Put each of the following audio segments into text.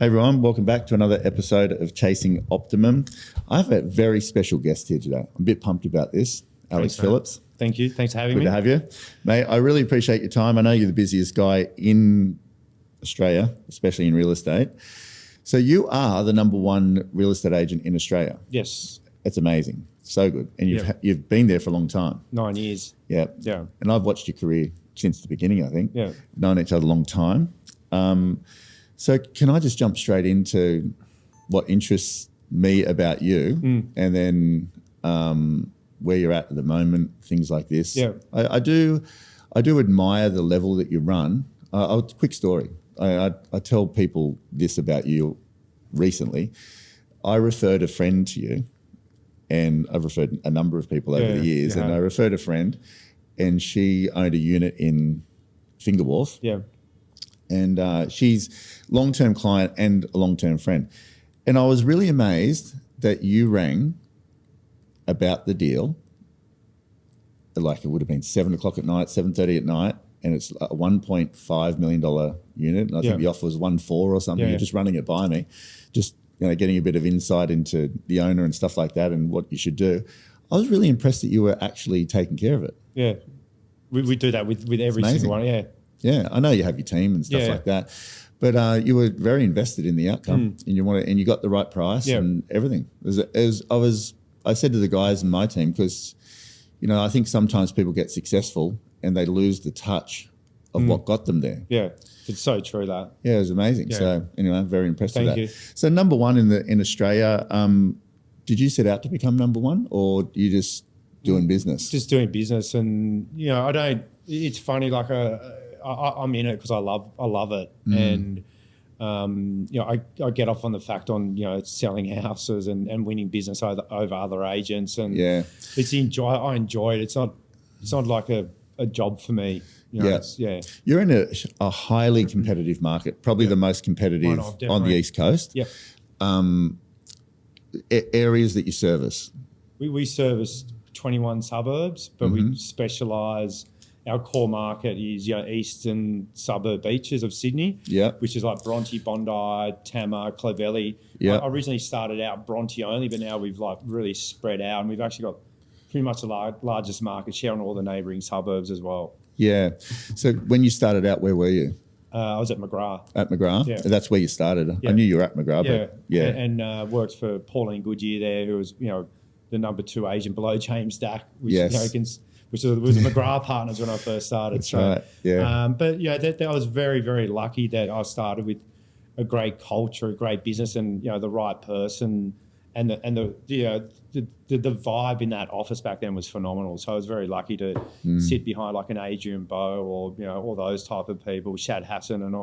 Hey everyone, welcome back to another episode of Chasing Optimum. I have a very special guest here today. I'm a bit pumped about this. Alex Phillips. Thank you. Thanks for having me. Good to have you. Mate, I really appreciate your time. I know you're the busiest guy in Australia, especially in real estate. So you are the number one real estate agent in Australia. Yes. It's amazing. So good. And you've been there for a long time. 9 years. Yeah. Yeah. And I've watched your career since the beginning, I think. Yeah. Known each other a long time. So can I just jump straight into what interests me about you and then where you're at the moment, things like this. Yeah. I do admire the level that you run. Quick story. I tell people this about you recently. I referred a friend to you, and I've referred a number of people over the years, and I referred a friend, and she owned a unit in Finger Wharf. Yeah. And she's long-term client and a long-term friend. And I was really amazed that you rang about the deal, like it would have been 7 o'clock at night, 7:30 at night, and it's a $1.5 million unit. And I think the offer was 1.4 or something. You're just running it by me, just getting a bit of insight into the owner and stuff like that and what you should do. I was really impressed that you were actually taking care of it. Yeah. We do that with every single one, yeah. Yeah, I know you have your team and stuff like that, but you were very invested in the outcome, and you got the right price and everything. I said to the guys in my team, because I think sometimes people get successful and they lose the touch of what got them there. Yeah, it's so true that. Yeah, it was amazing. Yeah. So anyway, I'm very impressed with that. Thank you. So number one in Australia, did you set out to become number one, or you just doing business? Just doing business, and I don't. It's funny, like I'm in it because I love it, and I get off on the fact on selling houses and winning business over other agents, and I enjoy it. It's not like a job for me. You're in a highly competitive market, probably the most competitive on the East Coast. Yep. Areas that you service. We service 21 suburbs, but we specialise. Our core market is eastern suburb beaches of Sydney, which is like Bronte, Bondi, Tama, Clovelly. I originally started out Bronte only, but now we've really spread out, and we've actually got pretty much the largest market share on all the neighbouring suburbs as well. Yeah. So when you started out, where were you? I was at McGrath. At McGrath? Yeah. That's where you started. I knew you were at McGrath. And worked for Pauline Goodyear there, who was the number 2 agent below James Stack, which which was McGrath Partners when I first started. That's right. Yeah. But I was very, very lucky that I started with a great culture, a great business, and the right person, and the vibe in that office back then was phenomenal. So I was very lucky to sit behind like an Adrian Bowe or all those type of people, Shad Hassan, and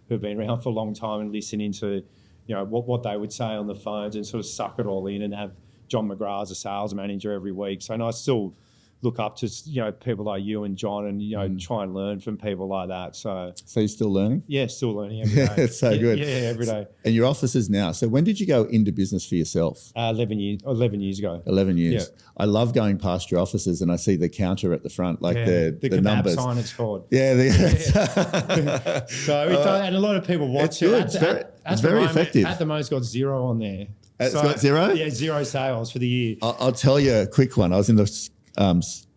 who've been around for a long time, and listening to what they would say on the phones and sort of suck it all in, and have John McGrath as a sales manager every week. So I still look up to people like you and John, and try and learn from people like that. So you're still learning? Yeah, still learning every day. It's so good. Yeah, every day. And your offices now. So when did you go into business for yourself? 11 years ago. 11 years. Yeah. I love going past your offices and I see the counter at the front, like the numbers. sign it's called. Yeah. So we've done, and a lot of people watch it. It's very effective. At the moment, it's got 0 on there. It's got 0? Yeah, 0 sales for the year. I'll tell you a quick one. I was in the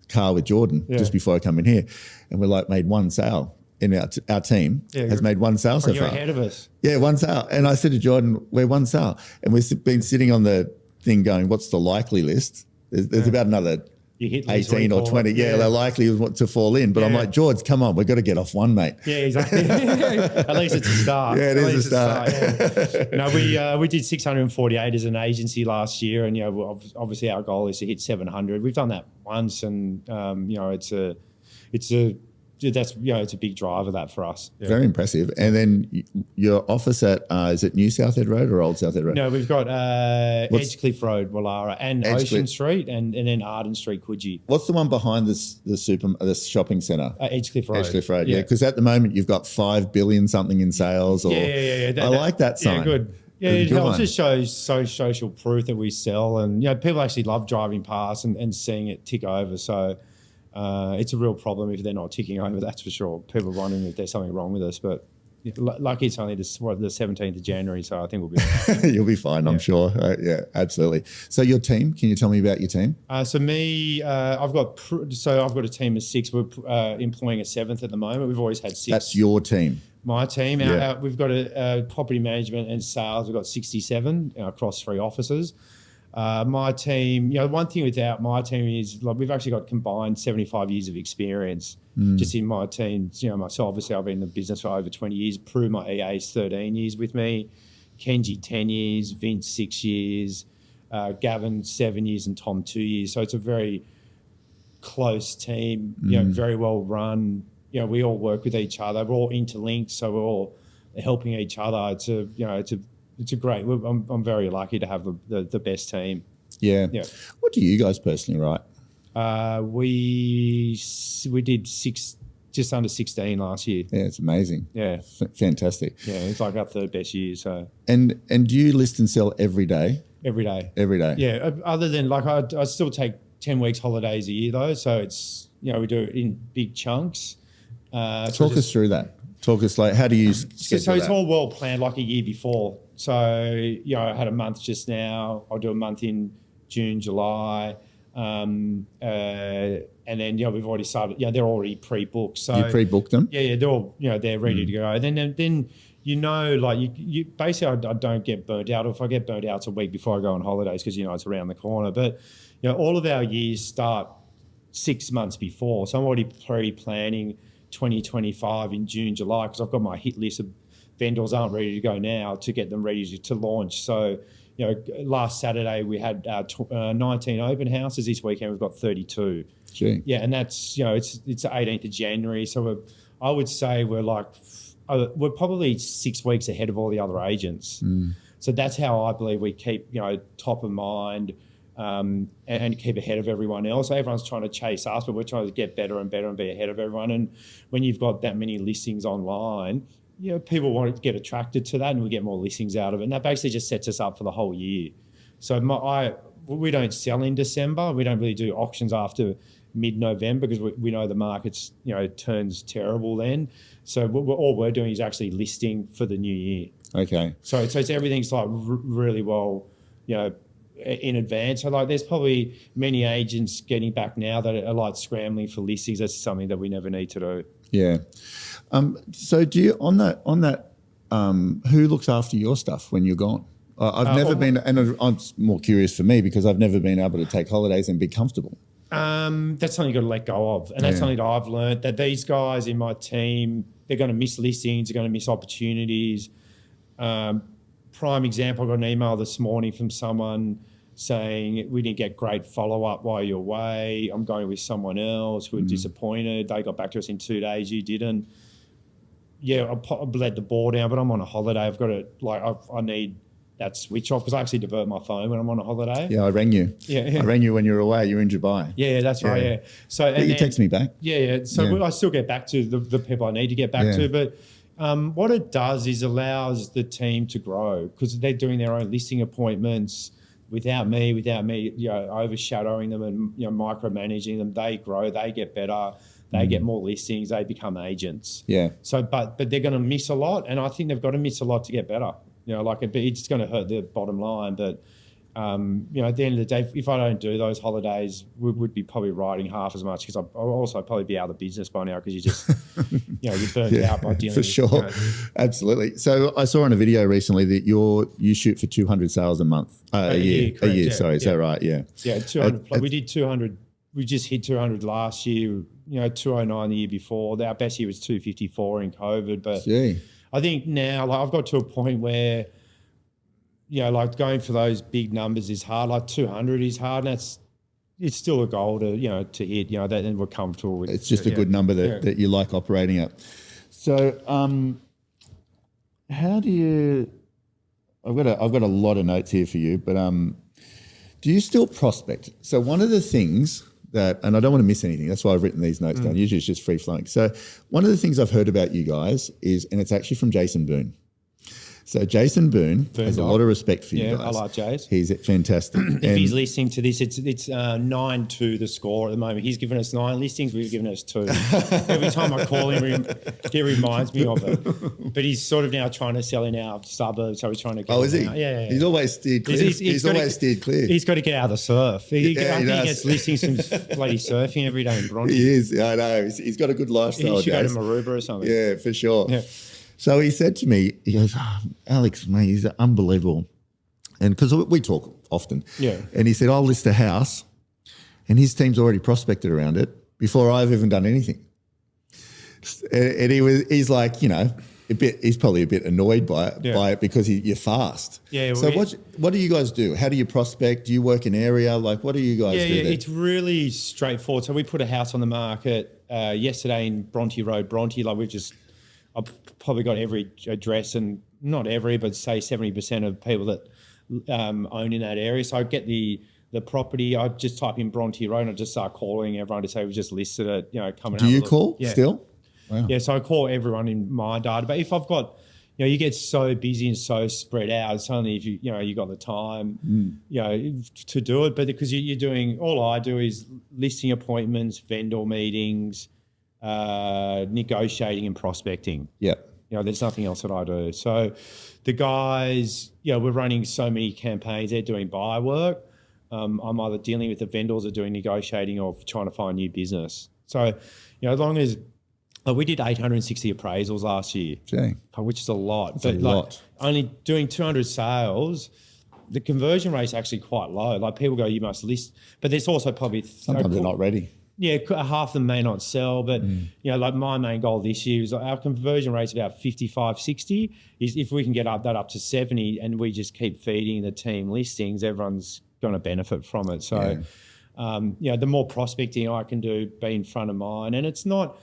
car with Jordan just before I come in here, and we're made 1 sale in our team has made 1 sale so far. You're ahead of us. Yeah, 1 sale. And I said to Jordan, we're 1 sale. And we've been sitting on the thing going, what's the likely list? There's about another 18 or 20. Yeah, they're likely to fall in. But I'm like, George, come on, we've got to get off 1, mate. Yeah, exactly. At least it's a start. Yeah, it is a start. We did 648 as an agency last year, and obviously our goal is to hit 700. We've done that once, and it's a big driver that for us. Yeah. Very impressive. And then your office at is it New South Head Road or Old South Head Road? No, we've got Edgecliff Road, Wallara, and Ocean Street, and then Arden Street, Coogee. What's the one behind the shopping centre? Edgecliff Road. Edgecliff Road, yeah. Because at the moment you've got 5 billion something in sales. Or, I like that sign. Yeah, good. Yeah, it just shows social proof that we sell, and people actually love driving past and seeing it tick over. So it's a real problem if they're not ticking over, that's for sure. People are wondering if there's something wrong with us, but Lucky it's only the 17th of January, so I think we'll be all right. You'll be fine, I'm sure. Yeah, absolutely. So your team, can you tell me about your team? So me, I've got a team of 6. We're employing a 7th at the moment. We've always had 6. That's your team. My team. We've got a property management and sales. We've got 67 across 3 offices. My team, one thing without my team is we've actually got combined 75 years of experience just in my team. Myself, obviously, I've been in the business for over 20 years. Prue, my EA's 13 years with me. Kenji, 10 years. Vince, 6 years. Gavin, 7 years, and Tom, 2 years. So it's a very close team, very well run. We all work with each other. We're all interlinked, so we're all helping each other. It's a great. I'm very lucky to have the best team. Yeah. What do you guys personally write? We did just under 16 last year. Yeah, it's amazing. Yeah, fantastic. Yeah, it's like our 3rd best year. So and do you list and sell every day? Every day. Every day. Yeah. Other than I still take 10 weeks holidays a year though, so it's we do it in big chunks. Talk us through that. Talk us how do you so it's all well planned like a year before. So I had a month just now. I'll do a month in June, July. And then we've already started. They're already pre-booked. So you pre-booked them? Yeah, they're all they're ready to go. And then you basically I don't get burnt out. If I get burnt out, it's a week before I go on holidays because it's around the corner. But all of our years start 6 months before. So I'm already pre-planning 2025 in June, July because I've got my hit list of vendors aren't ready to go now to get them ready to launch. So last Saturday we had 19 open houses. This weekend we've got 32. Gee. Yeah, and that's it's the 18th of January. So I would say we're probably 6 weeks ahead of all the other agents. So that's how I believe we keep top of mind and keep ahead of everyone else. Everyone's trying to chase us, but we're trying to get better and better and be ahead of everyone. And when you've got that many listings online, people want to get attracted to that and we get more listings out of it. And that basically just sets us up for the whole year. So we don't sell in December. We don't really do auctions after mid-November because we know the market's, turns terrible then. So all we're doing is actually listing for the new year. Okay. So it's everything's really well, in advance. So there's probably many agents getting back now that are scrambling for listings. That's something that we never need to do. Yeah. So do you on that who looks after your stuff when you're gone? I've never been, and I'm more curious for me because I've never been able to take holidays and be comfortable. That's something you've got to let go of. And that's something that I've learned, that these guys in my team, they're going to miss listings, they're going to miss opportunities. Prime example, I got an email this morning from someone saying we didn't get great follow-up while you're away. I'm going with someone else. We're disappointed. They got back to us in 2 days. You didn't. Yeah, I bled the ball down, but I'm on a holiday. I've got to, I need that switch off because I actually divert my phone when I'm on a holiday. Yeah, I rang you. Yeah. I rang you when you were away. You were in Dubai. Yeah, that's right, yeah. So and you text me back. Yeah. So I still get back to the people I need to get back to, but what it does is allows the team to grow because they're doing their own listing appointments without me, overshadowing them and micromanaging them. They grow, they get better, they get more listings, they become agents. Yeah. So, but they're going to miss a lot, and I think they've got to miss a lot to get better. It's going to hurt their bottom line, but at the end of the day, if I don't do those holidays, we would be probably writing half as much because I'll also probably be out of business by now because you just, you're burnt out by dealing for sure. Absolutely. So I saw on a video recently that you shoot for 200 sales a month, a year. Correct, a year. Sorry, is that right? Yeah. Yeah, 200. We did 200. We just hit 200 last year. 209 the year before. Our best year was 254 in COVID. But I think now, I've got to a point where, going for those big numbers is hard. 200 is hard, and it's still a goal to hit. That, and we're comfortable with. It's just a good number that you like operating at. So, how do you? I've got a lot of notes here for you, but do you still prospect? So one of the things that, and I don't want to miss anything, that's why I've written these notes down. Usually it's just free flowing. So one of the things I've heard about you guys is, and it's actually from Jason Boone. So Jason Boone has a lot of respect for you guys. Yeah, I like Jace. He's fantastic. If he's listening to this, it's 9-2 the score at the moment. He's given us 9 listings. We've given us 2. Every time I call him, he reminds me of it. But he's sort of now trying to sell in our suburbs, so he's trying to get is he? out. Yeah. He's always steered clear. He's always steered clear. He's got to get out of the surf. I think he does. gets listings from bloody surfing every day in Bronte. He is. I know. He's got a good lifestyle, He should go to Jace. Maroubra or something. Yeah, for sure. Yeah. So he said to me, he goes, Alex, mate, he's unbelievable. And because we talk often. Yeah. And he said, I'll list a house and his team's already prospected around it before I've even done anything. And he's like, he's probably a bit annoyed by it because you're fast. Yeah. So what do you guys do? How do you prospect? Do you work an area? Like, what do you guys do there? It's really straightforward. So we put a house on the market yesterday in Bronte Road, Bronte. Like I've probably got every address, and not every, but say 70% of people that own in that area. So I get the property. I just type in Bronte Road and I just start calling everyone to say we just listed it. Come and Do have a you look. call Yeah. still? Wow. Yeah, so I call everyone in my database. If I've got, you get so busy and so spread out. It's only if you got the time, to do it. But because you're doing, all I do is listing appointments, vendor meetings, negotiating and prospecting. Yeah. There's nothing else that I do. So the guys, we're running so many campaigns. They're doing buy work. I'm either dealing with the vendors or doing negotiating or trying to find new business. So, as long as we did 860 appraisals last year, which is a lot. That's a lot. Only doing 200 sales, the conversion rate's actually quite low. Like people go, you must list, but there's also probably sometimes they're not ready. Yeah, half of them may not sell, but like my main goal this year is our conversion rate's about 55, 60. Is if we can get that up to 70, and we just keep feeding the team listings, everyone's going to benefit from it. So, the more prospecting I can do, be in front of mine, and it's not.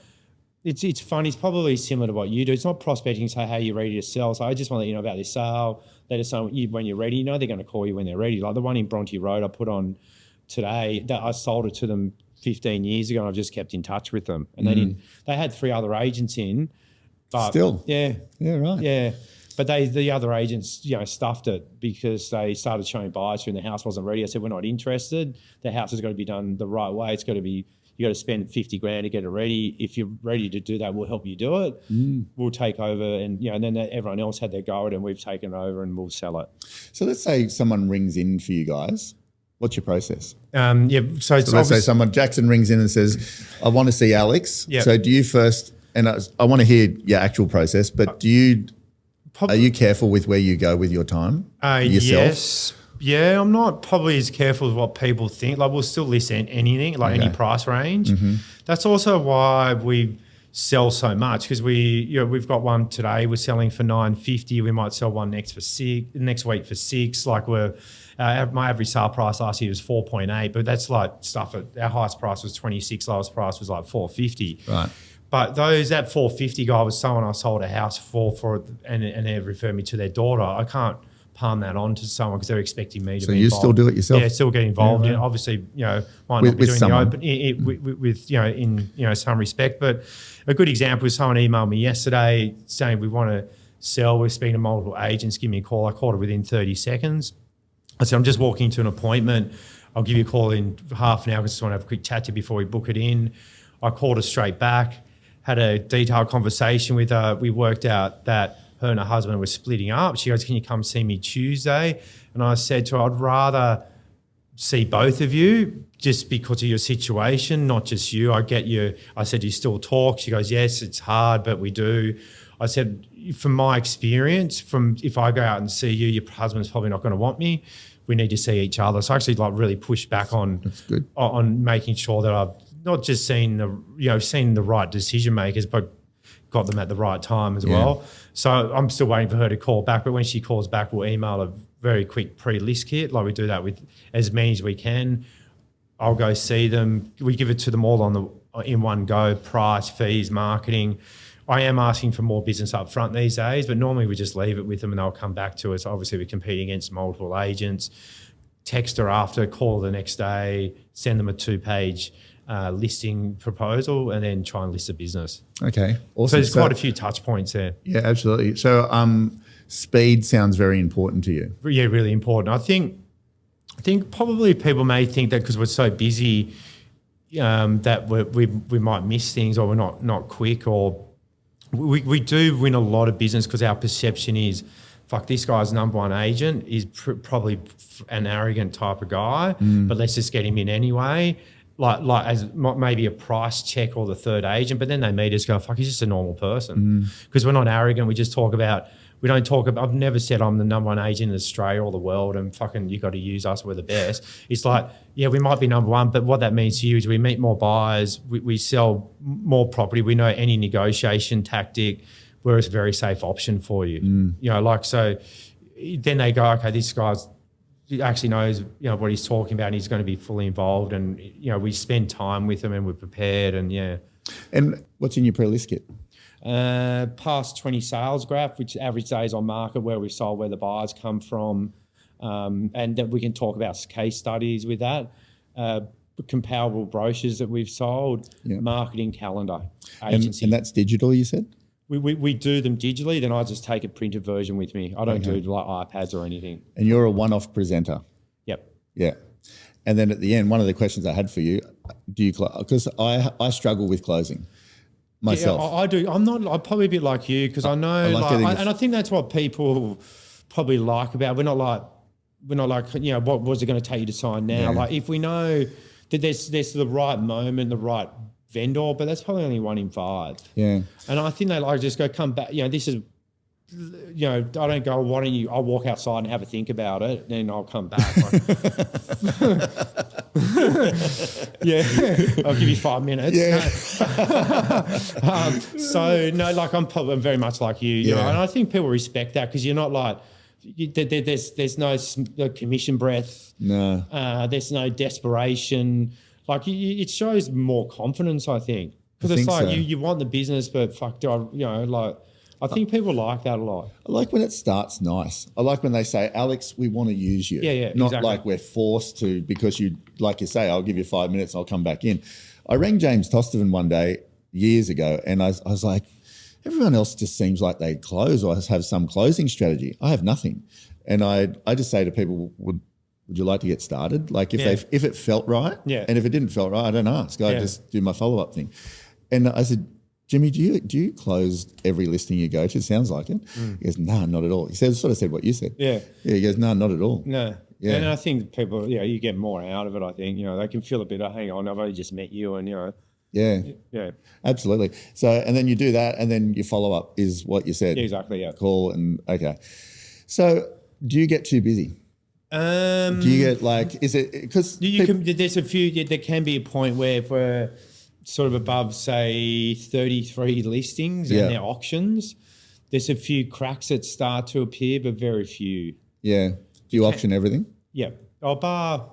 It's fun. It's probably similar to what you do. It's not prospecting, say, hey, you're ready to sell. So I just want to let you know about this sale. Let us know when you're ready. They're going to call you when they're ready. Like the one in Bronte Road I put on today, that I sold it to them 15 years ago, and I've just kept in touch with them. And they had 3 other agents in. But still? Yeah. Yeah, right. Yeah. But the other agents, stuffed it because they started showing buyers and the house wasn't ready. I said, we're not interested. The house has got to be done the right way. It's got to be, you got to spend $50,000 to get it ready. If you're ready to do that, we'll help you do it. We'll take over, and and then everyone else had their go at it, and we've taken over and we'll sell it. So let's say someone rings in for you guys. What's your process? So let's say Jackson rings in and says, I want to see Alex. Yep. So do you first, and I want to hear your actual process, but are you careful with where you go with your time yourself? Yes. Yeah, I'm not probably as careful as what people think. Like we'll still list anything, like any price range. That's also why we sell so much, because we've got one today. We're selling for $950. We might sell one next week for $6. Like my average sale price last year was 4.8, but that's like stuff. Our highest price was 26. Lowest price was like 450. Right. But that 450 guy was someone I sold a house for, and they referred me to their daughter. I can't palm that on to someone because they're expecting me to be involved. So you still do it yourself? Yeah, still get involved. Yeah, right. Obviously, might not be doing someone. the open with in some respect. But a good example is someone emailed me yesterday saying we want to sell. We're speaking to multiple agents. Give me a call. I called it within 30 seconds. I said, I'm just walking to an appointment. I'll give you a call in half an hour. I just want to have a quick chat to you before we book it in. I called her straight back, had a detailed conversation with her. We worked out that her and her husband were splitting up. She goes, can you come see me Tuesday? And I said to her, I'd rather see both of you just because of your situation, not just you. I get you. I said, you still talk? She goes, yes, it's hard, but we do. I said, from my experience, if I go out and see you, your husband's probably not going to want me. We need to see each other. So I actually really push back on making sure that I've not just seen the right decision makers, but got them at the right time as well. So I'm still waiting for her to call back. But when she calls back, we'll email a very quick pre-list kit. Like we do that with as many as we can. I'll go see them. We give it to them all in one go, price, fees, marketing. I am asking for more business up front these days, but normally we just leave it with them and they'll come back to us. Obviously, we're competing against multiple agents. Text her after, call the next day, send them a 2-page listing proposal, and then try and list a business. Okay, awesome. So there's quite a few touch points there. Yeah, absolutely. So speed sounds very important to you. Yeah, really important. I think probably people may think that because we're so busy that we might miss things, or we're not quick, or we do win a lot of business because our perception is, fuck, this guy's number one agent is probably an arrogant type of guy, but let's just get him in anyway. Like as maybe a price check or the third agent, but then they meet us, go, fuck, he's just a normal person. Because we're not arrogant. We just talk about. We don't talk about. I've never said I'm the number one agent in Australia or the world, and fucking you got to use us. We're the best. It's like, yeah, we might be number one, but what that means to you is we meet more buyers, we sell more property. We know any negotiation tactic. We're a very safe option for you. You know, like, so then they go, okay, this guy's he actually knows, you know, what he's talking about, and he's going to be fully involved, and you know, we spend time with him and we're prepared, and yeah. And what's in your pre-list kit? Past 20 sales graph, which average days on market, where we sold, where the buyers come from, and that we can talk about case studies with that. Comparable brochures that we've sold, marketing calendar, agency. And that's digital, you said? We do them digitally, then I just take a printed version with me. I don't do like iPads or anything. And you're a one-off presenter? Yep. Yeah. And then at the end, one of the questions I had for you, do you close? Because I struggle with closing myself. Yeah, I do. I'm probably a bit like you, because I know, and I think that's what people probably like about. We're not like, you know, what was it going to take you to sign now? Yeah. Like, if we know that there's the right moment, the right vendor, but that's probably only 1 in 5. Yeah. And I think they like just go, come back. You know, this is, you know, I don't go, why don't you, I'll walk outside and have a think about it, then I'll come back. Yeah, I'll give you 5 minutes. Yeah. So no, like I'm very much like you know, and I think people respect that, because you're not like, there's no commission breath. No. There's no desperation. Like it shows more confidence, I think, because it's like you want the business, but fuck, you know, like I think people like that a lot. I like when it starts nice. I like when they say, Alex, we want to use you. Yeah, not exactly. like we're forced to, because you, like you say, I'll give you 5 minutes, I'll come back in. I rang James Tostovan one day years ago, and I was like, everyone else just seems like they close or have some closing strategy. I have nothing. And I just say to people, would you like to get started? Like if it felt right, and if it didn't feel right, I don't ask. I just do my follow-up thing. And I said, Jimmy, do you close every listing you go to? Sounds like it. He goes, no, not at all. He sort of said what you said. Yeah. He goes, no, not at all. No. Yeah. And I think people, you get more out of it. I think, you know, they can feel a bit of, hang on, I've only just met you, and you know. Yeah, absolutely. So, and then you do that, and then your follow up is what you said. Yeah, exactly. Yeah. Call and okay. So, do you get too busy? Do you get like? Is it because there's a few? There can be a point where if we're sort of above, say, 33 listings and their auctions, there's a few cracks that start to appear, but very few. Yeah. Do you auction everything? Yeah. Bar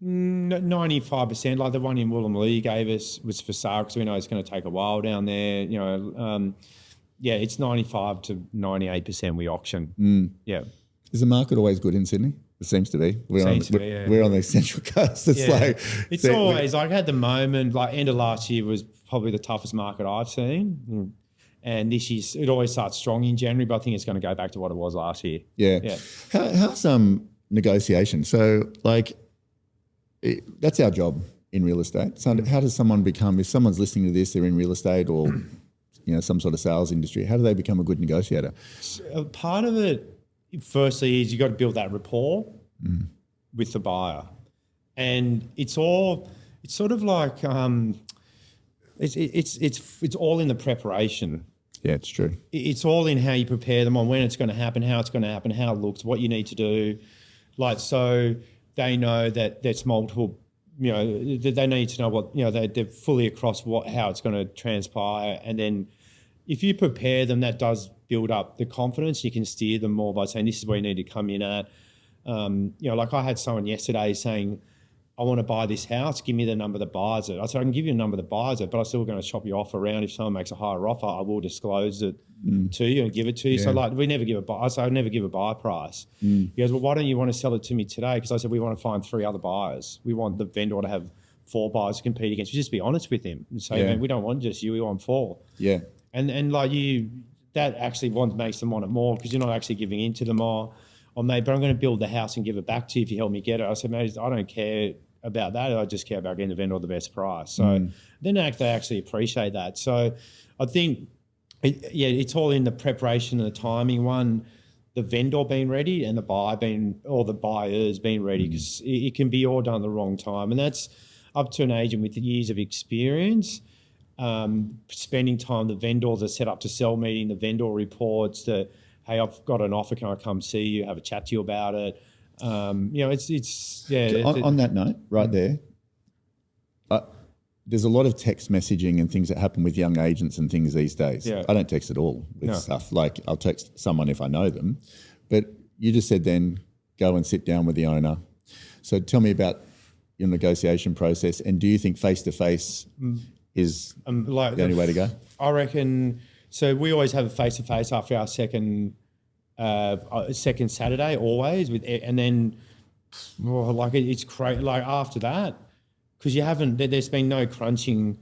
95%, like the one in Woolloomooloo gave us was for sale, because we know it's going to take a while down there. You know, it's 95 to 98% we auction. Yeah. Is the market always good in Sydney? It seems to be. We're on the Central Coast. It's always like, at the moment, like end of last year was probably the toughest market I've seen. And this year, it always starts strong in January, but I think it's going to go back to what it was last year. Yeah. How's negotiation? So like, that's our job in real estate. So how does someone become, if someone's listening to this, they're in real estate or, you know, some sort of sales industry, how do they become a good negotiator? Part of it, firstly, is you got to build that rapport with the buyer, and it's sort of like it's all in the preparation. Yeah, it's true. It's all in how you prepare them on when it's going to happen, how it's going to happen, how it looks, what you need to do, like so they know that there's multiple. You know, they need to know what, you know, they're fully across how it's going to transpire, and then if you prepare them, that does build up the confidence. You can steer them more by saying, this is where you need to come in at. You know, like I had someone yesterday saying, I want to buy this house, give me the number that buys it. I said, I can give you a number that buys it, but I'm still going to shop your offer around. If someone makes a higher offer, I will disclose it to you and give it to you. Yeah. So like, we never give a buy. I said, I never give a buy price. He goes, well, why don't you want to sell it to me today? Because I said, we want to find 3 other buyers. We want the vendor to have 4 buyers to compete against. Just be honest with him and say, man, we don't want just you, we want 4. Yeah. And like that actually makes them want it more because you're not actually giving in to them or mate, but I'm going to build the house and give it back to you if you help me get it. I said, mate, I don't care about that. I just care about getting the vendor the best price. So then they actually appreciate that. So I think, it's all in the preparation and the timing. One, the vendor being ready and the buyers being ready because it can be all done at the wrong time. And that's up to an agent with years of experience. Spending time, the vendors are set up to sell meeting, the vendor reports that, hey, I've got an offer, can I come see you, have a chat to you about it? On that note, right there, there's a lot of text messaging and things that happen with young agents and things these days. Yeah. I don't text at all with stuff. Like I'll text someone if I know them. But you just said then go and sit down with the owner. So tell me about your negotiation process, and do you think face-to-face is the only way to go? I reckon, so we always have a face-to-face after our second Saturday always, and then it's crazy. Like after that, because there's been no crunching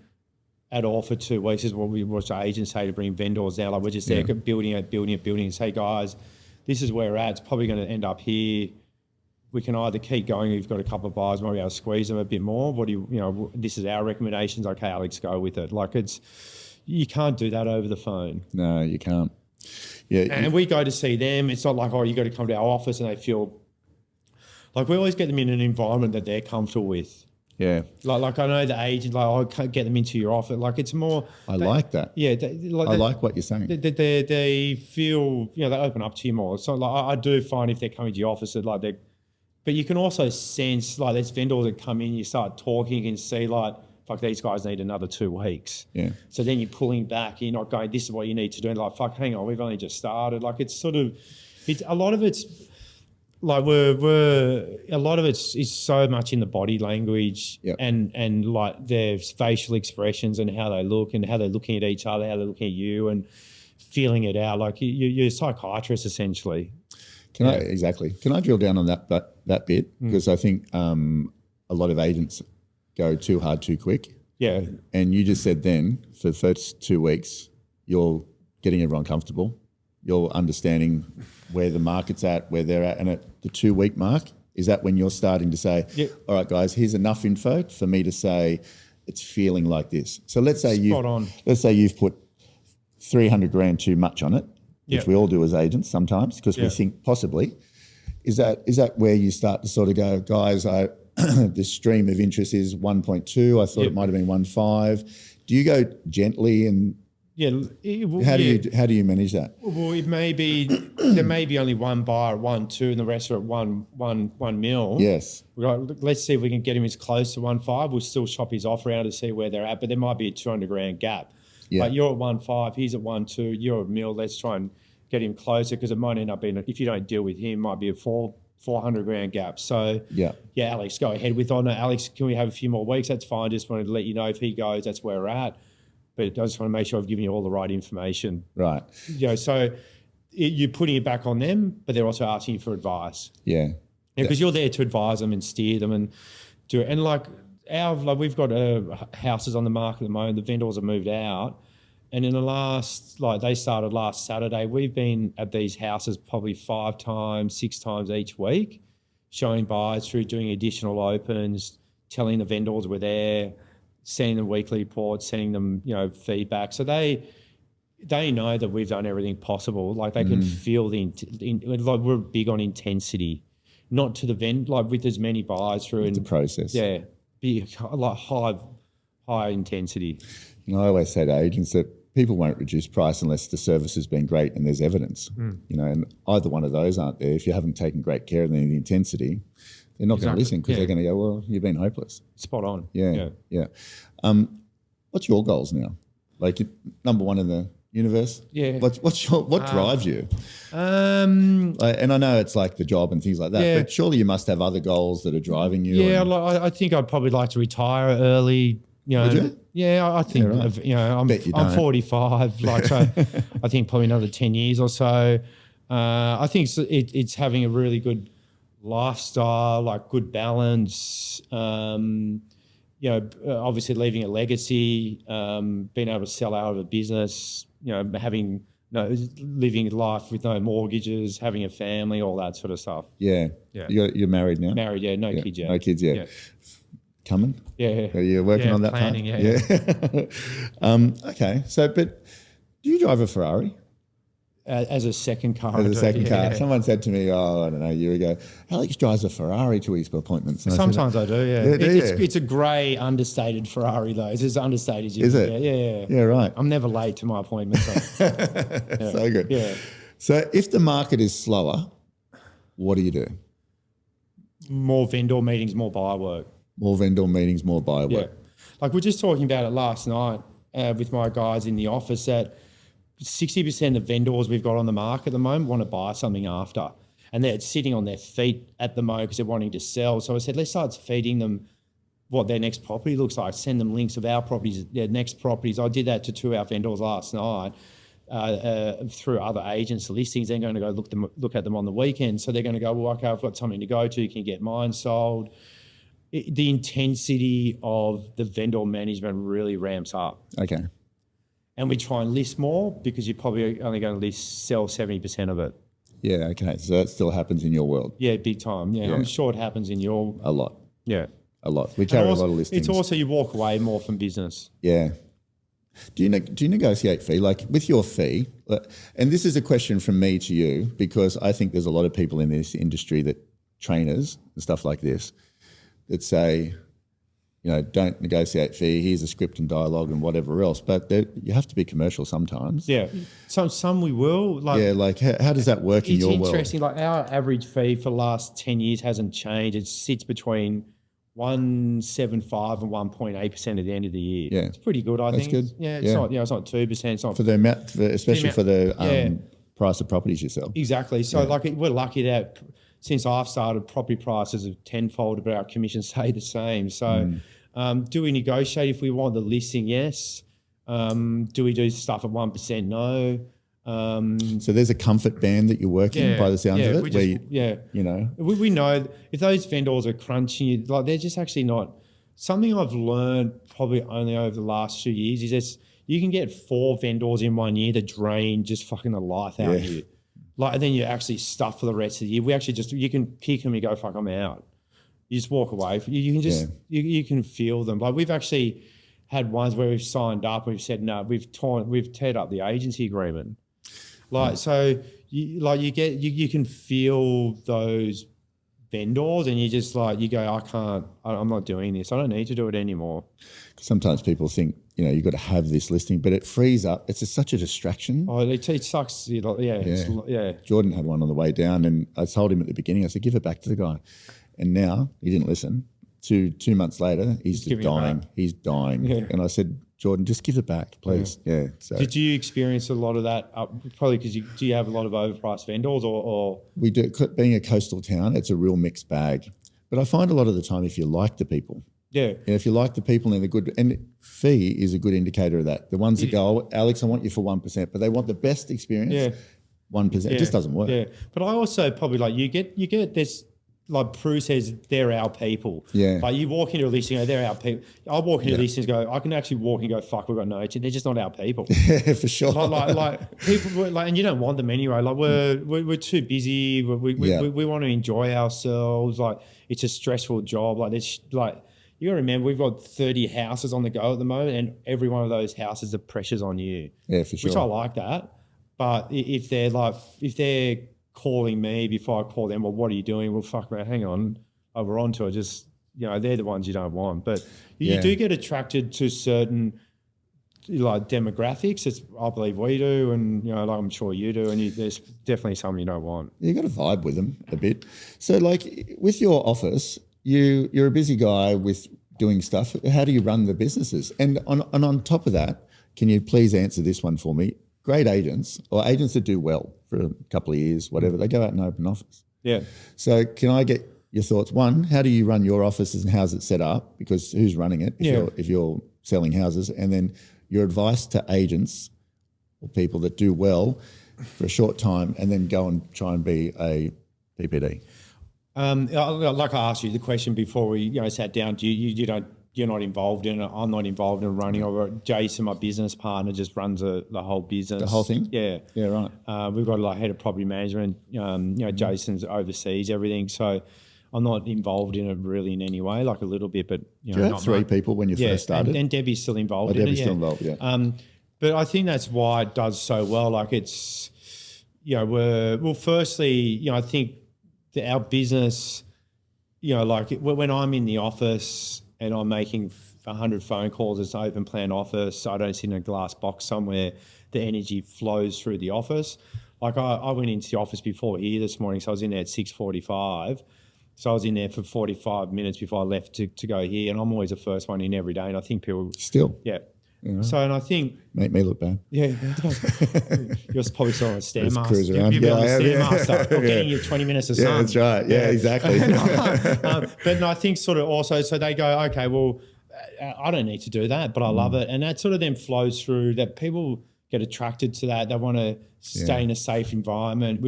at all for 2 weeks is what we watch our agents say to bring vendors out. Like we're just there building and say, guys, this is where we're at. It's probably going to end up here. We can either keep going. We've got a couple of buyers, maybe able to squeeze them a bit more. What do this is our recommendations. Okay, Alex, go with it. Like you can't do that over the phone. No, you can't. Yeah. And we go to see them. It's not like, you got to come to our office and they feel like we always get them in an environment that they're comfortable with. Yeah. Like I know the agent, I can't get them into your office. Like it's more. I like that. Yeah. I like what you're saying. They feel, they open up to you more. So like I do find if they're coming to your office, that but you can also sense like there's vendors that come in, you start talking and see like, fuck, these guys need another 2 weeks. Yeah. So then you're pulling back, you're not going, this is what you need to do. And like, fuck, hang on, we've only just started. Like it's sort of, a lot of it's like a lot of it's is so much in the body language and like their facial expressions and how they look and how they're looking at each other, how they're looking at you and feeling it out. Like you're a psychiatrist essentially. Can I drill down on that bit? Because I think a lot of agents go too hard too quick. Yeah. And you just said then for the first 2 weeks, you're getting everyone comfortable. You're understanding where the market's at, where they're at. And at the 2 week mark, is that when you're starting to say, all right, guys, here's enough info for me to say it's feeling like this. So let's say you've put 300 grand too much on it, which we all do as agents sometimes because we think possibly. Is that where you start to sort of go, guys, this stream of interest is 1.2. I thought it might have been 1.5. Do you go gently and how do you manage that? Well, it may be there may be only one buyer at 1.2 and the rest are at 1 mil. Yes. Let's see if we can get him as close to 1.5. We'll still shop his offer out to see where they're at, but there might be a 200 grand gap. Yeah. Like you're at 1.5, he's at 1.2, you're at mil. Let's try and get him closer because it might end up being, if you don't deal with him, might be a 400 grand gap. So Alex, go ahead with on it. Alex, can we have a few more weeks? That's fine. Just wanted to let you know if he goes, that's where we're at. But I just want to make sure I've given you all the right information. Right. So you're putting it back on them, but they're also asking you for advice. Yeah. Because you're there to advise them and steer them and do it. And we've got houses on the market at the moment. The vendors have moved out. And in they started last Saturday. We've been at these houses probably 5 times, 6 times each week, showing buyers through doing additional opens, telling the vendors we're there, sending them weekly reports, sending them, feedback. So they know that we've done everything possible. Like they can feel we're big on intensity, not to the with as many buyers through the process. Yeah, be like high intensity. I always say to agents that people won't reduce price unless the service has been great and there's evidence. And either one of those aren't there. If you haven't taken great care of the intensity, they're not going to listen because they're going to go, well, you've been hopeless. Spot on. Yeah. What's your goals now? Like number one in the universe? Yeah. What drives you? And I know it's like the job and things like that, but surely you must have other goals that are driving you. Yeah, I think I'd probably like to retire early. Would you? Yeah, I think I'm 45. So I think probably another 10 years or so. I think it's having a really good lifestyle, like good balance. Obviously leaving a legacy, being able to sell out of a business. Having living life with no mortgages, having a family, all that sort of stuff. Yeah. Yeah. You're married now? Married, yeah, no kids yet. No kids yet. Yeah. Coming? Yeah. Are you working on that planning, part? Yeah. Okay. So, but do you drive a Ferrari? As a second car. As a second car. Yeah. Someone said to me, I don't know, a year ago, Alex drives a Ferrari to his appointments. And Sometimes I do, yeah. Yeah, do you? It's a grey, understated Ferrari, though. It's as understated as you Is can it? get. Yeah. Yeah, right. I'm never late to my appointments. So. So good. Yeah. So if the market is slower, what do you do? More vendor meetings, more buyer work. More vendor meetings, more buyer Yeah. work. Like we're just talking about it last night with my guys in the office that 60% of vendors we've got on the market at the moment want to buy something after. And they're sitting on their feet at the moment because they're wanting to sell. So I said, let's start feeding them what their next property looks like. Send them links of our properties, their next properties. I did that to 2 of our vendors last night through other agents' listings. They're going to go look at them on the weekend. So they're going to go, well, okay, I've got something to go to. Can you get mine sold? The intensity of the vendor management really ramps up. Okay. And we try and list more because you're probably only going to sell 70% of it. Yeah, okay. So that still happens in your world? Yeah, big time. Yeah. I'm sure it happens in your... A lot. Yeah. A lot. We carry a lot of listings. It's also you walk away more from business. Yeah. Do you negotiate fee? Like with your fee, and this is a question from me to you because I think there's a lot of people in this industry that trainers and stuff like this that say, don't negotiate fee. Here's a script and dialogue and whatever else. But you have to be commercial sometimes. Yeah, some we will. Like how does that work in your world? It's interesting. Like our average fee for the last 10 years hasn't changed. It sits between 1.75 and 1.8% at the end of the year. Yeah, it's pretty good. I think. Good. Yeah, it's not. It's not 2%. It's not for the amount, especially for the price of properties you sell. Exactly. So we're lucky that since I've started, property prices have tenfold, but our commissions stay the same. So. Do we negotiate if we want the listing? Yes. Do we do stuff at 1%? No. So there's a comfort band that you work in by the sounds of it? We know if those vendors are crunching you, like they're just actually not. Something I've learned probably only over the last 2 years is this: you can get 4 vendors in 1 year that drain just fucking the life out of you. Like, and then you're actually stuck for the rest of the year. We actually you can kick them and you go, fuck, I'm out. You just walk away. You can just you can feel them. Like we've actually had ones where we've signed up and we've said no. We've teared up the agency agreement. Like so, you can feel those vendors, and you just you go, I'm not doing this. I don't need to do it anymore. Sometimes people think you've got to have this listing, but it frees up. It's such a distraction. Oh, it sucks. Yeah. Jordan had one on the way down, and I told him at the beginning. I said, give it back to the guy. And now he didn't listen. Two months later, he's dying. He's dying. Yeah. And I said, Jordan, just give it back, please. Yeah. So did you experience a lot of that? Probably because do you have a lot of overpriced vendors or? We do. Being a coastal town, it's a real mixed bag. But I find a lot of the time, if you like the people, and if you like the people and they're good, and fee is a good indicator of that. The ones that go, Alex, I want you for 1%, but they want the best experience. Yeah. 1%. It just doesn't work. Yeah. But I also probably you get this. Like Prue says, they're our people. Yeah. Like you walk into a listing, they're our people. I walk into a listing and go, I can actually walk and go, fuck, we've got no agent. They're just not our people. Yeah, for sure. Like people, and you don't want them anyway. Like we're too busy. We want to enjoy ourselves. Like it's a stressful job. Like it's like you got to remember, we've got 30 houses on the go at the moment, and every one of those houses, the pressure's on you. Yeah, for sure. Which I like that. But if they're calling me before I call them, well, what are you doing? Well, fuck, man, hang on. We're on to it. Just, they're the ones you don't want. But you do get attracted to certain demographics. I believe we do, and I'm sure you do, and there's definitely some you don't want. You got to vibe with them a bit. So with your office, you're a busy guy with doing stuff. How do you run the businesses? And on top of that, can you please answer this one for me? Great agents or agents that do well for a couple of years, whatever, they go out and open office. Yeah. So can I get your thoughts? One, how do you run your offices and how's it set up? Because who's running it if you're selling houses? And then your advice to agents or people that do well for a short time and then go and try and be a PPD. Like I asked you the question before we sat down, you you're not involved in it. I'm not involved in running. Or Jason, my business partner, just runs the whole business. The whole thing? Yeah. Yeah, right. We've got like head of property management. Jason's oversees everything. So I'm not involved in it really in any way, like a little bit, but Do you have not 3 much. people when you first started? And Debbie's still involved in Debbie's it. still involved, yeah. But I think that's why it does so well. Like it's, firstly, I think our business, like when I'm in the office and I'm making 100 phone calls, it's an open plan office. I don't sit in a glass box somewhere. The energy flows through the office. Like I went into the office before here this morning, so I was in there at 6:45. So I was in there for 45 minutes before I left to go here, and I'm always the first one in every day. And I think people Still? Yeah. So, and I think... Make me look bad. Yeah. You're probably still on a Stairmaster. You'll be on the Stairmaster. Or getting you 20 minutes of sun. Yeah, that's right. Yeah, exactly. But I think sort of also, so they go, okay, well, I don't need to do that, but I love it. And that sort of then flows through that people get attracted to that. They want to stay in a safe environment.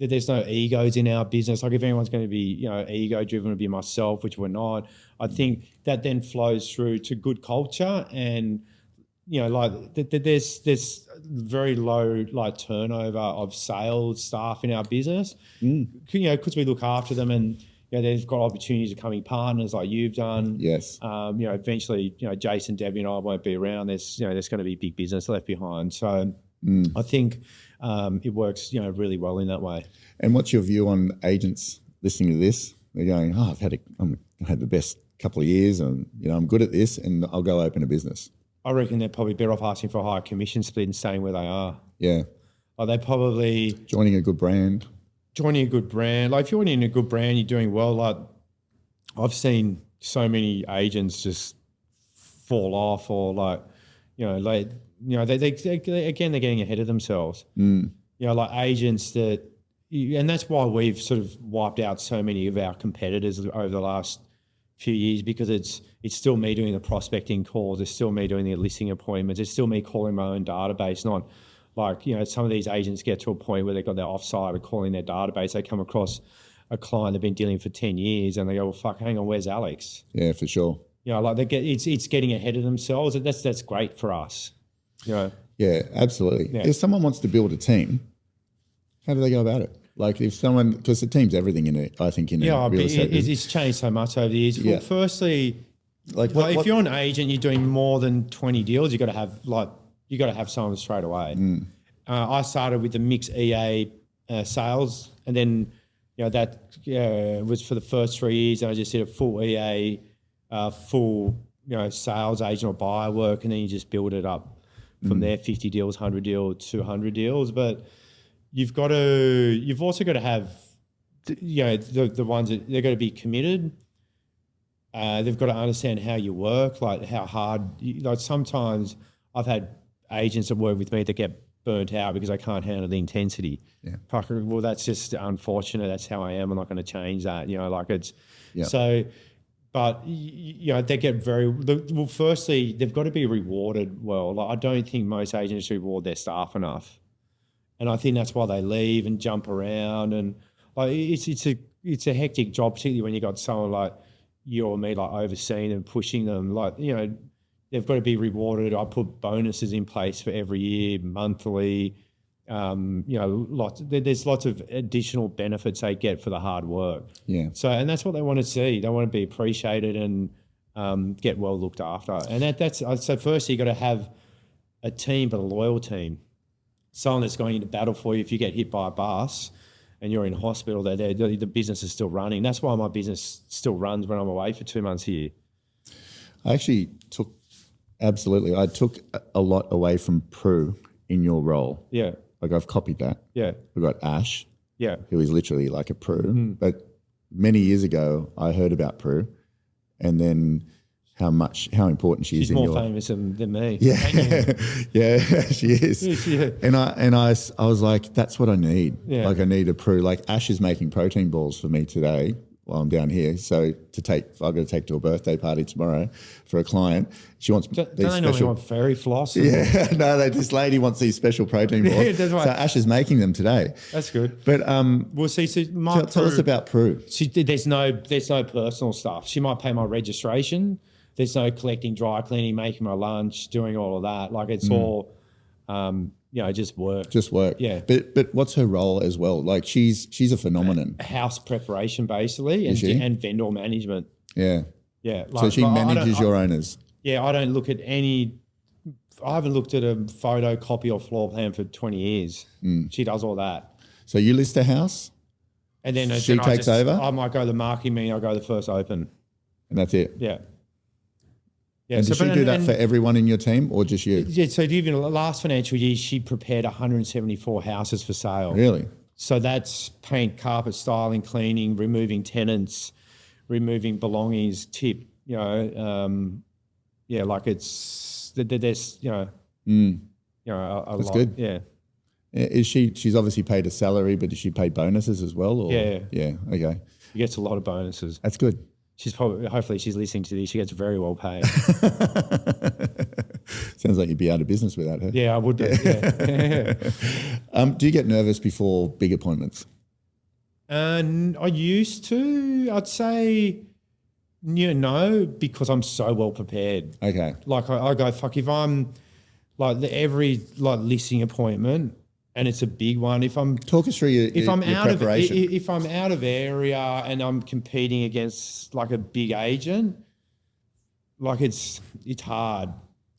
There's no egos in our business. Like if anyone's going to be, ego driven, it'll be myself, which we're not. I think that then flows through to good culture and, there's very low like turnover of sales staff in our business, because we look after them and, they've got opportunities of becoming partners like you've done. Yes. Eventually, Jason, Debbie and I won't be around. There's going to be big business left behind. So I think it works, really well in that way. And what's your view on agents listening to this? They're going, I've had the best couple of years and, I'm good at this and I'll go open a business. I reckon they're probably better off asking for a higher commission split and staying where they are. Yeah. Like they probably... Joining a good brand. Like if you're in a good brand, you're doing well. Like I've seen so many agents just fall off or they're getting ahead of themselves. Like agents that... And that's why we've sort of wiped out so many of our competitors over the last few years, because it's still me doing the prospecting calls, it's still me doing the listing appointments, it's still me calling my own database, not like, some of these agents get to a point where they've got their offsite of calling their database. They come across a client they've been dealing for 10 years and they go, well, fuck, hang on, where's Alex? Yeah, for sure. It's getting ahead of themselves. That's great for us. Yeah, absolutely. Yeah. If someone wants to build a team, how do they go about it? Like if someone, because the team's everything in it, I think in real estate. It's changed so much over the years. Yeah. Well, firstly, if you're an agent, you're doing more than 20 deals, you got to have someone straight away. I started with the mixed EA sales, and then that was for the first 3 years, and I just did a full EA, full sales agent or buyer work, and then you just build it up from there, 50 deals, 100 deals, 200 deals, but. You've also got to have, the ones that they're going to be committed. They've got to understand how you work, like how hard. Sometimes I've had agents that work with me that get burnt out because they can't handle the intensity. Yeah. Well, that's just unfortunate. That's how I am. I'm not going to change that. Yeah. So. But they get well. Firstly, they've got to be rewarded well. Like I don't think most agents reward their staff enough. And I think that's why they leave and jump around, and like it's a hectic job, particularly when you got someone like you or me like overseeing and pushing them. Like they've got to be rewarded. I put bonuses in place for every year, monthly. There's lots of additional benefits they get for the hard work. Yeah. So and that's what they want to see. They want to be appreciated and get well looked after. And that's so. Firstly, you got to have a team, but a loyal team. Someone that's going into battle for you if you get hit by a bus and you're in hospital, the business is still running. That's why my business still runs when I'm away for 2 months a year. I actually took a lot away from Prue in your role. Yeah. Like I've copied that. Yeah. We've got Ash. Yeah. Who is literally like a Prue. But many years ago, I heard about Prue and then how important she is in your... She's more famous than me. Yeah, yeah, she is. Yeah. And I was like, that's what I need. Yeah. Like I need a Prue. Like Ash is making protein balls for me today while I'm down here. So I've got to take to a birthday party tomorrow for a client. She wants these special... want fairy floss? Yeah, no, this lady wants these special protein balls. Yeah, that's right. So Ash is making them today. That's good. But we'll see. So tell us about Prue. There's no personal stuff. She might pay my registration. there's no collecting, dry cleaning, making my lunch, doing all of that. Like it's all, just work. Just work. Yeah. But what's her role as well? Like she's a phenomenon. House preparation basically she? and vendor management. Yeah. Yeah. So she manages your owners. Yeah, I don't look at I haven't looked at a photocopy or floor plan for 20 years. She does all that. So you list a house, And then she takes over? I might go to the marketing meeting, I'll go to the first open. and that's it. Yeah. Yeah. And does she do that for everyone in your team or just you? Yeah, so even last financial year, she prepared 174 houses for sale. Really? So that's paint, carpet, styling, cleaning, removing tenants, removing belongings, tip, like it's, there's, a That's lot. good. Yeah. Is she's obviously paid a salary, but is she paid bonuses as well? Or? Yeah. Yeah. Okay. She gets a lot of bonuses. That's good. Hopefully she's listening to this. She gets very well paid. Sounds like you'd be out of business without her. Yeah, I would be. Yeah. Do you get nervous before big appointments? And I used to, I'd say, no, because I'm so well prepared. Okay. Like I go, fuck, if I'm like every listing appointment and it's a big one, Talk us through your preparation. If I'm out of area and I'm competing against like a big agent, like it's hard.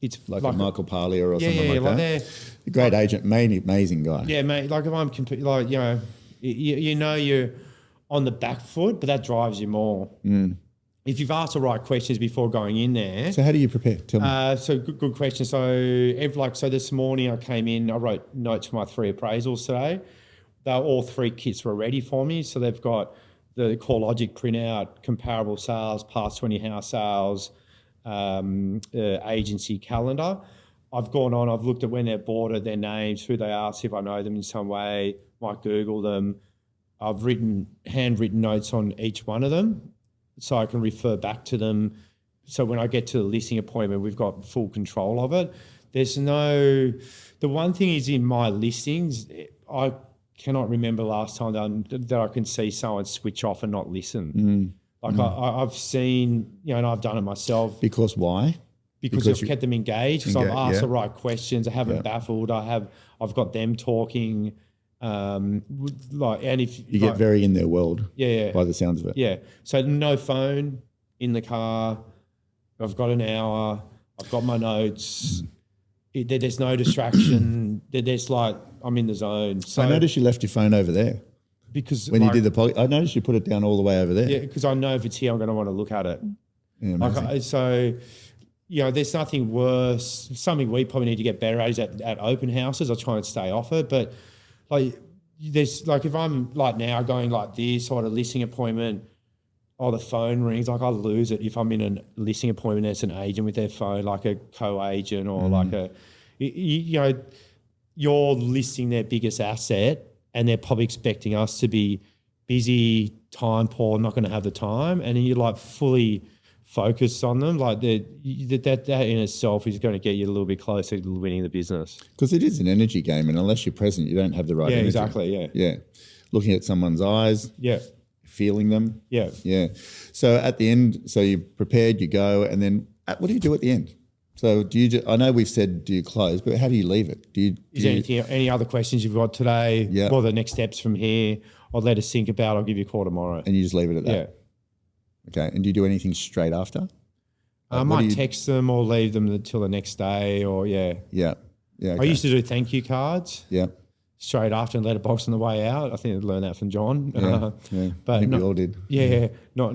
It's like a Michael Parlia or something like that. They're a great agent, amazing guy. Yeah, mate. Like if I'm competing, you're on the back foot, but that drives you more. If you've asked the right questions before going in there. So how do you prepare? Tell me. So good question. So this morning I came in, I wrote notes for my 3 appraisals today. All 3 kits were ready for me. So they've got the CoreLogic printout, comparable sales, past 20 house sales, agency calendar. I've gone on, I've looked at when they're bought it, their names, who they are, see if I know them in some way, might Google them. I've handwritten notes on each one of them, so I can refer back to them. So when I get to the listing appointment, we've got full control of it. The one thing is in my listings, I cannot remember last time that I can see someone switch off and not listen. I've seen, and I've done it myself. Because why? Because I've kept them engaged, because I've asked the right questions. I haven't baffled. I've got them talking. And if you get very in their world, yeah, by the sounds of it, yeah. So no phone in the car. I've got an hour. I've got my notes. There's no distraction. There's I'm in the zone. So I noticed you left your phone over there because when you did the podcast. I noticed you put it down all the way over there. Yeah, because I know if it's here, I'm going to want to look at it. Yeah, there's nothing worse. Something we probably need to get better at is at open houses. I try and stay off it, but if I'm now going like this or at a listing appointment, the phone rings, I lose it. If I'm in a listing appointment, there's an agent with their phone, like a co-agent or you're listing their biggest asset and they're probably expecting us to be busy, time poor, not going to have the time, and then you're fully focused on them, that in itself is going to get you a little bit closer to winning the business. Because it is an energy game, and unless you're present, you don't have the right energy. Exactly, yeah. Looking at someone's eyes, feeling them, yeah. So at the end, so you're prepared, you go, and then what do you do at the end? So do you? I know we've said do you close, but how do you leave it? Is there any other questions you've got today? Yeah. What are the next steps from here? I'll let us think about. I'll give you a call tomorrow. And you just leave it at that. Yeah. Okay. And do you do anything straight after? I might text them or leave them until the next day or Yeah. Okay. I used to do thank you cards. Yeah. Straight after and letterbox on the way out. I think I'd learned that from John. Yeah. But I think we all did. Yeah. Not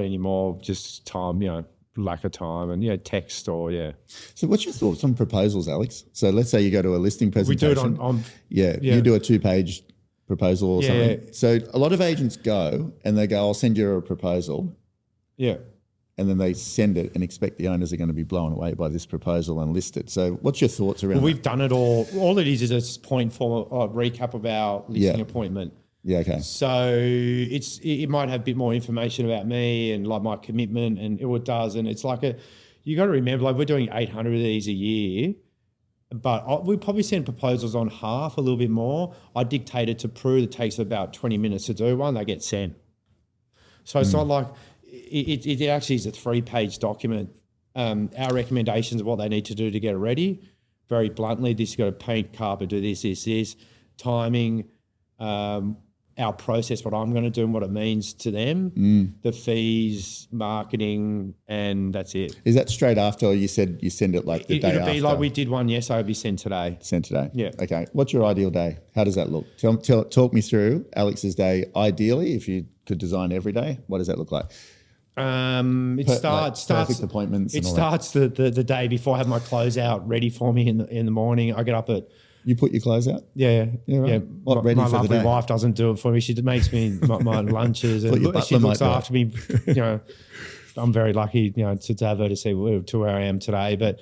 anymore. Just time, lack of time and text or So what's your thoughts on proposals, Alex? So let's say you go to a listing presentation. We do it on you do a 2-page proposal or something. So a lot of agents go and they go, I'll send you a proposal. Yeah. And then they send it and expect the owners are going to be blown away by this proposal and list it. So what's your thoughts around that? We've done it all. All it is a point form of recap of our listing appointment. Yeah, okay. So it might have a bit more information about me and my commitment and it does. And it's you got to remember, we're doing 800 of these a year, but we probably send proposals on half, a little bit more. I dictate it to Prue. It takes about 20 minutes to do one. They get sent. So it's not like it actually is a 3-page document our recommendations of what they need to do to get it ready. Very bluntly, this, you got to paint, carpet, do this, timing, our process, what I'm going to do and what it means to them, the fees, marketing, and that's it. Is that straight after, or you said you send it like the day after? It'll be like we did one yesterday, it'll be sent today. Sent today? Yeah. Okay. What's your ideal day? How does that look? Talk me through Alex's day. Ideally, if you could design every day, what does that look like? It starts perfect appointments. It starts the day before I have my clothes out ready for me in the morning. I get up at. You put your clothes out? Yeah. Right. Yeah. What, my lovely wife doesn't do it for me. She makes me my lunches and she looks after me. You know, I'm very lucky, you know, to have her to see to where I am today. But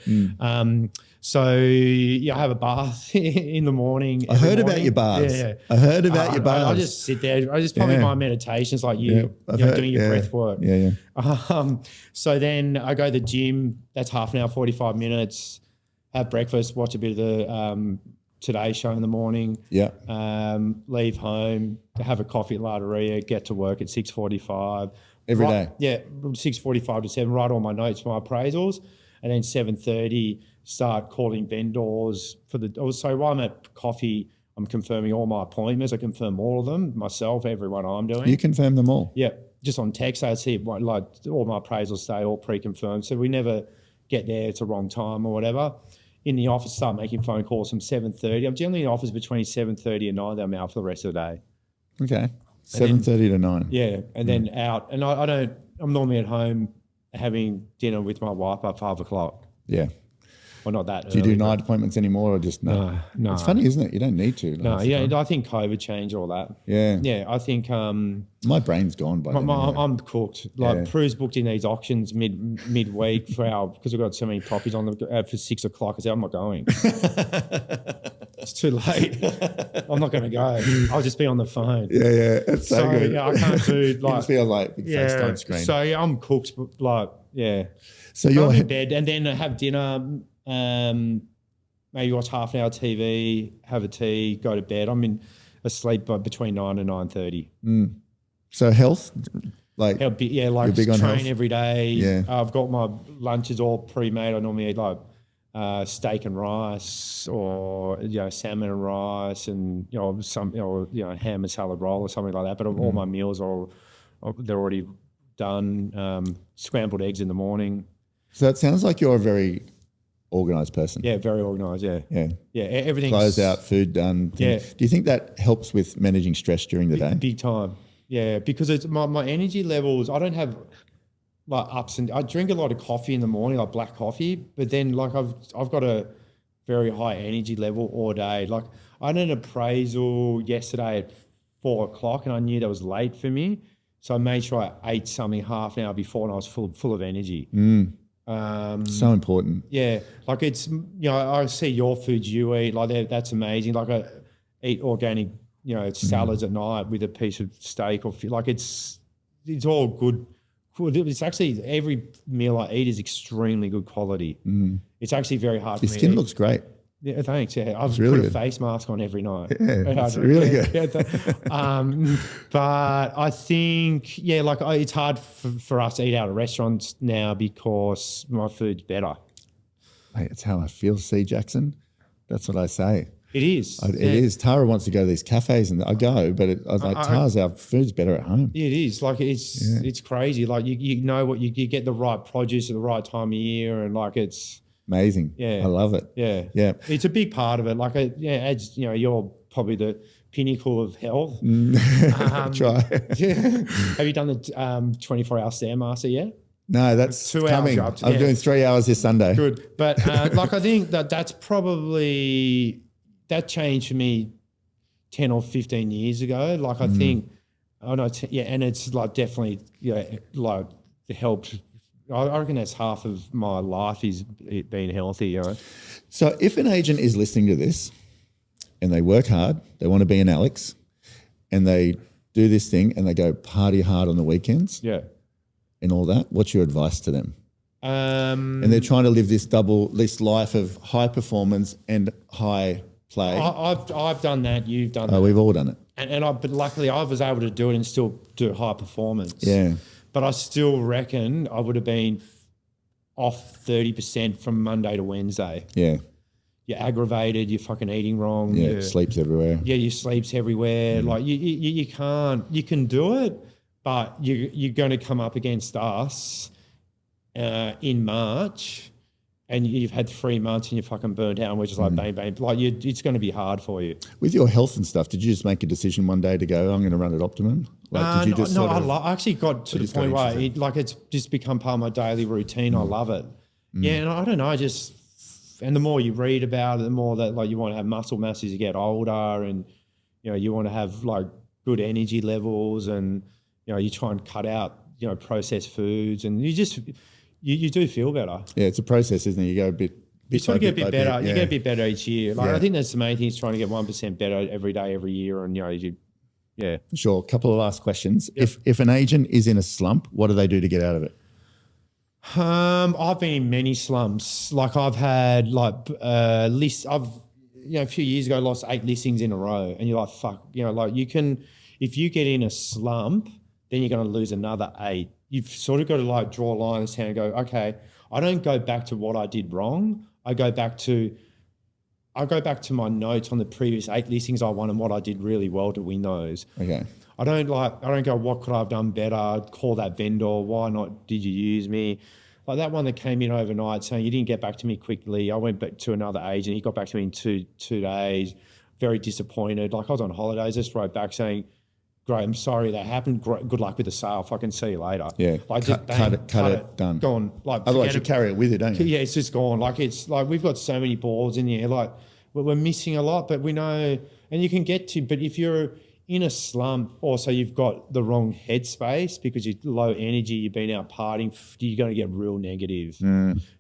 so yeah, I have a bath in the morning. I heard about your baths. Yeah. I heard about your baths. I just sit there. I just probably my meditations like you know, doing your breath work. Yeah. So then I go to the gym. That's half an hour, 45 minutes. Have breakfast, watch a bit of the Today Show in the morning. Yeah. Leave home, have a coffee at Larderia, get to work at 6:45. Every day? Yeah, 6:45 to 7, write all my notes, my appraisals, and then 7:30 start calling vendors for the. So while I'm at coffee, I'm confirming all my appointments. I confirm all of them myself, everyone I'm doing. You confirm them all? Yeah, just on text. I see like all my appraisals stay all pre-confirmed, so we never get there. It's a wrong time or whatever. In the office, start making phone calls from 7:30. I'm generally in the office between 7:30 and 9. Then I'm out for the rest of the day. Okay, 7:30 to 9. Yeah, and then out. And I don't. I'm normally at home having dinner with my wife at 5 o'clock. Yeah. Well, not that. Do you do night appointments anymore, or just no? No. It's funny, isn't it? You don't need to. No, yeah. I think COVID changed all that. Yeah. Yeah, I think. My brain's gone by then. Anyway. I'm cooked. Like Prue's booked in these auctions midweek for because we've got so many properties on the for 6 o'clock. I said I'm not going. It's too late. I'm not going to go. I'll just be on the phone. Yeah. It's so good. Yeah, I can't do like. Just be on like big FaceTime screen. So yeah, I'm cooked. But like So I'm you're in bed and then have dinner. Maybe watch half an hour TV, have a tea, go to bed. I'm asleep by between 9 and 9:30. So health, like like you're big on train health? every day. Yeah. I've got my lunches all pre-made. I normally eat like steak and rice, or salmon and rice, and ham and salad roll or something like that. But all my meals they're already done. Scrambled eggs in the morning. So it sounds like you're a very organised person. Yeah, very organised. Yeah. Everything's Clothes out, food done. Yeah. Do you think that helps with managing stress during the day? Big time. Yeah, because it's my energy levels. I don't have like ups and I drink a lot of coffee in the morning, like black coffee. But then like I've got a very high energy level all day. Like I had an appraisal yesterday at 4 o'clock, and I knew that was late for me, so I made sure I ate something half an hour before, and I was full of energy. So important. Yeah, like it's I see your foods you eat, like that's amazing. Like I eat organic, salads at night with a piece of steak or like it's all good. It's actually every meal I eat is extremely good quality. It's actually very hard for Your me. skin looks great. Yeah, thanks. Yeah, I've really put a good. face mask on every night. Yeah, it's really good. But I think, it's hard for us to eat out at restaurants now because my food's better. Hey, it's how I feel, see, Jackson. That's what I say. It is. It is. Tara wants to go to these cafes, and I go, but I was like, Tara's, our food's better at home. Yeah, it is. Like it's crazy. Like you know what you get the right produce at the right time of year, and like it's amazing. Yeah, I love it. Yeah. It's a big part of it. Like as you're probably the pinnacle of health. Try. Have you done the 24-hour Stairmaster yet? No, that's 2 coming. hours. I'm doing 3 hours this Sunday. Good, but I think that's probably that changed for me 10 or 15 years ago. Like I think, and it's like definitely like helped. I reckon that's half of my life is being healthy. So if an agent is listening to this and they work hard, they want to be an Alex, and they do this thing and they go party hard on the weekends and all that, what's your advice to them? And they're trying to live this life of high performance and high play. I've done that. You've done that. We've all done it. But luckily I was able to do it and still do high performance. Yeah. But I still reckon I would have been off 30% from Monday to Wednesday. Yeah. You're aggravated. You're fucking eating wrong. Yeah. Sleep's everywhere. Yeah, your sleep's everywhere. Like you can't. You can do it, but you're going to come up against us in March. And you've had 3 months and you're fucking burnt out, and we're just like, bang, bang. Like, it's going to be hard for you. With your health and stuff, did you just make a decision one day to go, I'm going to run at optimum? Like, did you just I actually got to the point where it's just become part of my daily routine. I love it. Yeah, and I don't know, and the more you read about it, the more that like you want to have muscle mass as you get older, and you want to have like good energy levels, and you try and cut out processed foods, and you do feel better. Yeah, it's a process, isn't it? You go a bit. You sort of get a bit better. You get a bit better each year. Like I think that's the main thing, is trying to get 1% better every day, every year, and yeah. Sure. A couple of last questions. Yep. If an agent is in a slump, what do they do to get out of it? I've been in many slumps. Like I've had lists. I've a few years ago lost 8 listings in a row, and you're like, fuck. Like you can, if you get in a slump, then you're going to lose another 8. You've sort of got to like draw a line in the sand and go, okay, I don't go back to what I did wrong. I go back to my notes on the previous 8 listings I won and what I did really well to win those. Okay. I don't go, what could I have done better? Call that vendor. Why not did you use me? Like that one that came in overnight saying you didn't get back to me quickly. I went back to another agent. He got back to me in two days. Very disappointed. Like I was on holidays. I just wrote back saying, great, I'm sorry that happened. Great, good luck with the sale. Fucking see you later. Yeah. Like cut it, done. Gone. Like otherwise you carry it with you, don't you? Yeah, it's just gone. Like it's like we've got so many balls in the air. Like we're missing a lot, but we know, and you can get to. But if you're in a slump, also you've got the wrong headspace because you're low energy. You've been out partying. You're going to get real negative.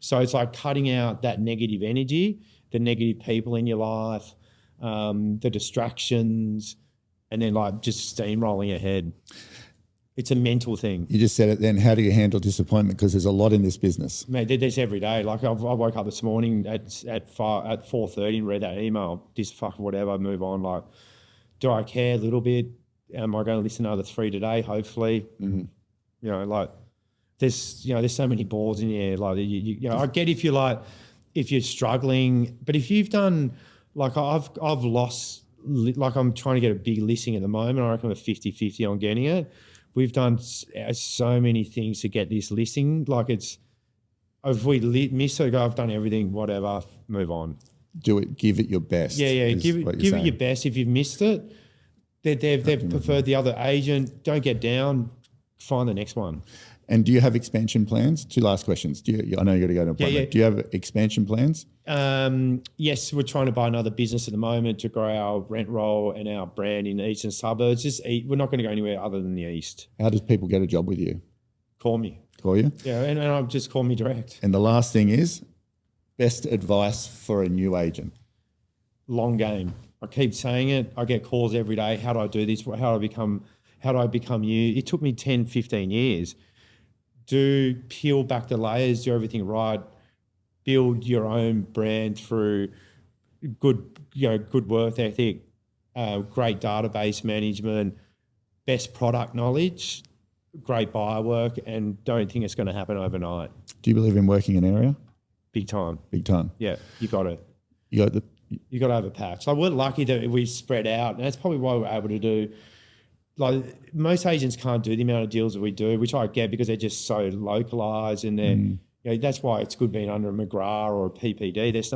So it's like cutting out that negative energy, the negative people in your life, the distractions. And then like just steamrolling ahead. It's a mental thing. You just said it then. How do you handle disappointment? Because there's a lot in this business. Mate, there's every day. Like I woke up this morning at 4:30 and read that email. Just fuck whatever, move on. Like, do I care a little bit? Am I going to listen to another 3 today? Hopefully. Like there's so many balls in the air. Like I get if you're struggling, but if you've done like I've lost. Like I'm trying to get a big listing at the moment. I reckon we're 50-50 on getting it. We've done so many things to get this listing. Like if we miss it, I've done everything, whatever, move on. Do it, give it your best. Yeah. Give it your best. If you've missed it, they've preferred the other agent. Don't get down, find the next one. And do you have expansion plans? 2 last questions. I know you got to go to an appointment. Yeah. Do you have expansion plans? Yes, we're trying to buy another business at the moment to grow our rent roll and our brand in the eastern suburbs. We're not going to go anywhere other than the east. How does people get a job with you? Call me. Call you? Yeah, and I'll just call me direct. And the last thing is, best advice for a new agent? Long game. I keep saying it. I get calls every day. How do I do this? How do I become you? It took me 10, 15 years. Peel back the layers, do everything right, build your own brand through good work ethic, great database management, best product knowledge, great buyer work, and don't think it's going to happen overnight. Do you believe in working an area? Big time. Big time. Yeah, you got it. You got to have a patch. So we're lucky that we spread out, and that's probably why we're able to do. Like most agents can't do the amount of deals that we do, which I get because they're just so localized, and they're that's why it's good being under a McGrath or a PPD. There's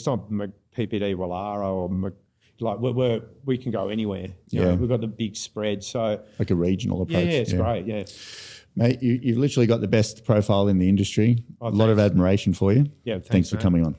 not PPD Wallara or we can go anywhere. You know, we've got the big spread, so like a regional approach. Yeah, it's great. Yeah, mate, you've literally got the best profile in the industry. A lot of admiration for you. Yeah, thanks for coming on.